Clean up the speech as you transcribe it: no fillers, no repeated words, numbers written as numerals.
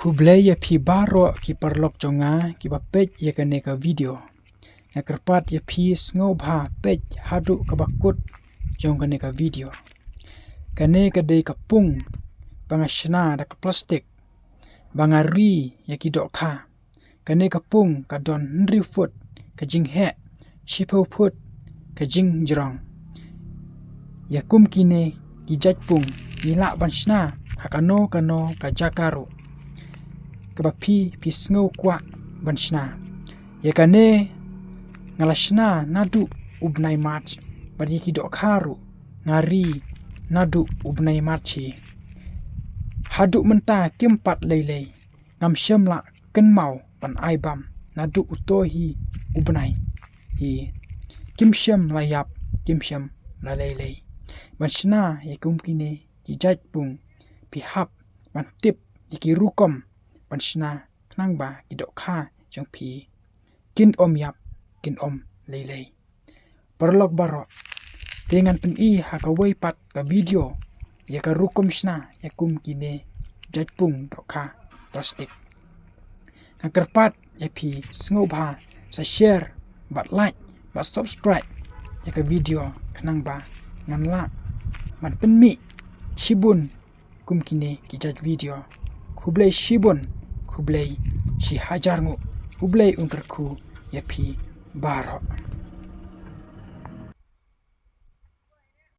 Kublai ya pi baro ki parlok jonga ki bapej ya kane ka video. Na kerpat ya pi sngo bha pej hadu ka bakut jong kane ka video. Kane ka dei kapung pangashna da ka plastik. Bangari ya ki dok kha. Kane kapung ka don nri foot ka jing he shipo foot ka jing jirong. Ya kum kine ki jatpung nila banshna hakano kano ka jakaru. Kabapi pisngo kwa banshna. Yakane ngalashna nadu ubnai march bari ki dokharu ngari nadu ubnai marchi. Hadu menta kimpat leilei ngam syamla kenmau pan aibam nadu utohi ubnai hi kimsyam layap kimsyam la leilei. Banshna yakum kine ki jatpung pihap mantip iki rukom banshna knang ba kidok kha jong pi kin om yap kin om leilei perlok baro dengan pen I hakawai pat ka video ya ka rukom shna yakum kine jatpung dok kha plastik kakerpat ya pi sngo bha sa share bat like bat subscribe ya ka video knang ba ngan la man pen mi shibun kum kine ki jat video kublai shibun kublai shi hajar ngu kublai ungkerku ya pi baro.